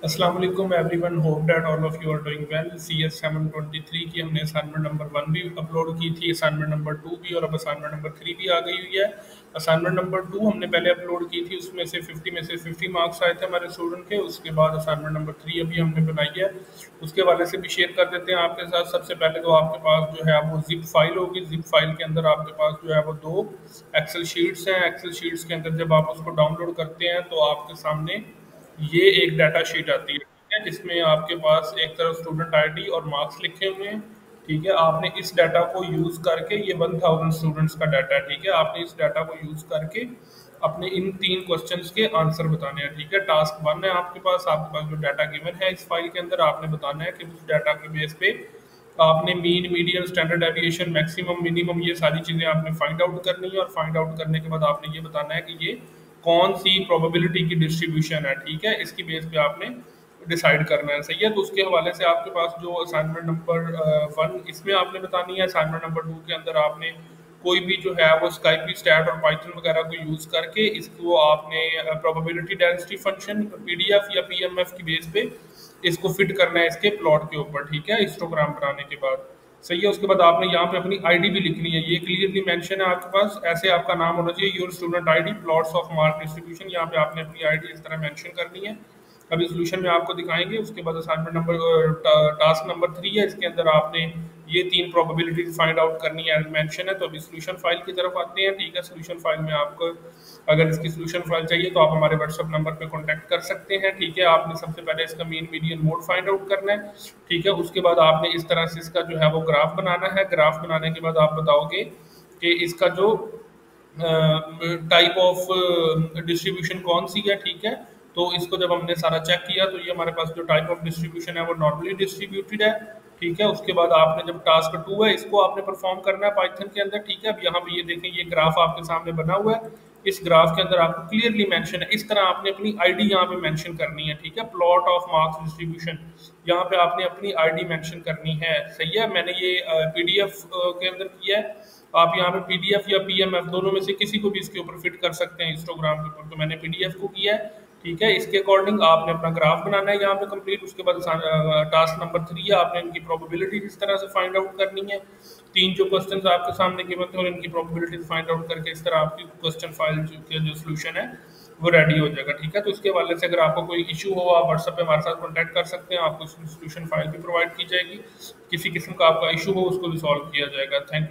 अस्सलाम वालेकुम everyone, hope that all of you are doing well. CS 723 की हमने असाइनमेंट नंबर 1 भी अपलोड की थी, असाइनमेंट नंबर 2 भी, और अब असाइनमेंट नंबर 3 भी आ गई हुई है। असाइनमेंट नंबर 2 हमने पहले अपलोड की थी, उसमें से 50 में से 50 मार्क्स आए थे हमारे स्टूडेंट के। उसके बाद असाइनमेंट नंबर 3 अभी हमने बनाई है, उसके हवाले से भी शेयर कर देते हैं आपके साथ। सबसे पहले तो आपके पास जो है वो जिप फाइल होगी। जिप फाइल के अंदर आपके पास जो है वो दो एक्सेल शीट्स हैं। एक्सेल शीट्स के अंदर जब आप उसको डाउनलोड करते हैं तो आपके सामने ये एक डाटा शीट आती है, ठीक है, जिसमें आपके पास एक तरफ स्टूडेंट आईडी और मार्क्स लिखे हुए हैं। ठीक है, आपने इस डाटा को यूज़ करके, ये 1000 स्टूडेंट्स का डाटा है, ठीक है, आपने इस डाटा को यूज़ करके अपने इन 3 क्वेश्चंस के आंसर बताने हैं। ठीक है, टास्क 1 है आपके पास जो डाटा गिवन है इस फाइल के अंदर, आपने बताना है कि उस डाटा के बेस पे आपने mean, median, standard deviation, maximum, minimum, ये सारी चीज़ें आपने फाइंड आउट करनी है। और फाइंड आउट करने के बाद आपने ये बताना है कि ये कौन सी प्रोबेबिलिटी की डिस्ट्रीब्यूशन है। ठीक है, इसकी बेस पे आपने डिसाइड करना है। सही है, तो उसके हवाले से आपके पास जो असाइनमेंट नंबर 1 इसमें आपने बतानी है। असाइनमेंट नंबर 2 के अंदर आपने कोई भी जो है वो स्काइपी, स्टैट और पाइथन वगैरह को यूज़ करके इसको आपने प्रोबेबिलिटी डेंसिटी फंक्शन पीडीएफ या पीएमएफ की बेस पे इसको फिट करना है इसके प्लॉट के ऊपर। ठीक है, हिस्टोग्राम बनाने के बाद। सही है, उसके बाद आपने यहाँ पे अपनी आईडी भी लिखनी है। ये क्लियरली मेंशन है आपके पास, ऐसे आपका नाम होना चाहिए, your student ID, plots of mark distribution. यहाँ पे आपने अपनी आईडी इस तरह मेंशन करनी है। अभी सोल्यूशन में आपको दिखाएंगे। उसके बाद असाइनमेंट नंबर टास्क नंबर 3 है, इसके अंदर आपने ये 3 प्रोबेबिलिटीज फाइंड आउट करनी है, मेंशन है। तो अभी सोल्यूशन फाइल की तरफ आते हैं। ठीक है, सोल्यूशन फाइल में आपको अगर इसकी सोल्यूशन फाइल चाहिए तो आप हमारे व्हाट्सअप नंबर पे कांटेक्ट कर सकते हैं। ठीक है, आपने सबसे पहले इसका mean, median, mode find out करना है। ठीक है, उसके बाद आपने इस तरह से इसका जो है वो ग्राफ बनाना है। ग्राफ बनाने के बाद आप बताओगे कि इसका जो टाइप ऑफ डिस्ट्रीब्यूशन कौन सी है। ठीक है, तो इसको जब हमने सारा चेक किया तो ये हमारे पास जो टाइप ऑफ डिस्ट्रीब्यूशन है वो नॉर्मली डिस्ट्रीब्यूटेड है। ठीक है, उसके बाद आपने जब टास्क 2 है इसको आपने परफॉर्म करना है पाइथन के अंदर। ठीक है, अब यहाँ पे ये देखें, ये ग्राफ आपके सामने बना हुआ है। इस ग्राफ के अंदर आपको क्लियरली मेंशन है, इस तरह आपने अपनी आईडी यहाँ पे मेंशन करनी है। ठीक है, प्लॉट ऑफ मार्क्स डिस्ट्रीब्यूशन, यहाँ पे आपने अपनी आईडी मेंशन करनी है। सही है, मैंने ये पीडीएफ के अंदर किया है। आप यहाँ पे पीडीएफ या पीएमएफ दोनों में से किसी को भी इसके ऊपर फिट कर सकते हैं, हिस्टोग्राम के ऊपर। तो मैंने पीडीएफ को किया है। ठीक है, इसके अकॉर्डिंग आपने अपना ग्राफ बनाना है यहाँ पे कंप्लीट। उसके बाद टास्क नंबर 3 है, आपने इनकी प्रोबेबिलिटी इस तरह से फाइंड आउट करनी है। 3 जो क्वेश्चन आपके सामने गिवन थे और इनकी प्रोबेबिलिटी फाइंड आउट करके इस तरह आपकी क्वेश्चन फाइल जो सोल्यूशन है वो रेडी हो जाएगा। ठीक है, तो उसके हवाले से अगर आपको कोई इशू हो आप व्हाट्सएप पे हमारे साथ कॉन्टैक्ट कर सकते हैं, आपको सोल्यूशन फाइल भी प्रोवाइड की जाएगी। किसी किस्म का आपका इशू हो उसको भी सॉल्व किया जाएगा। Thank you.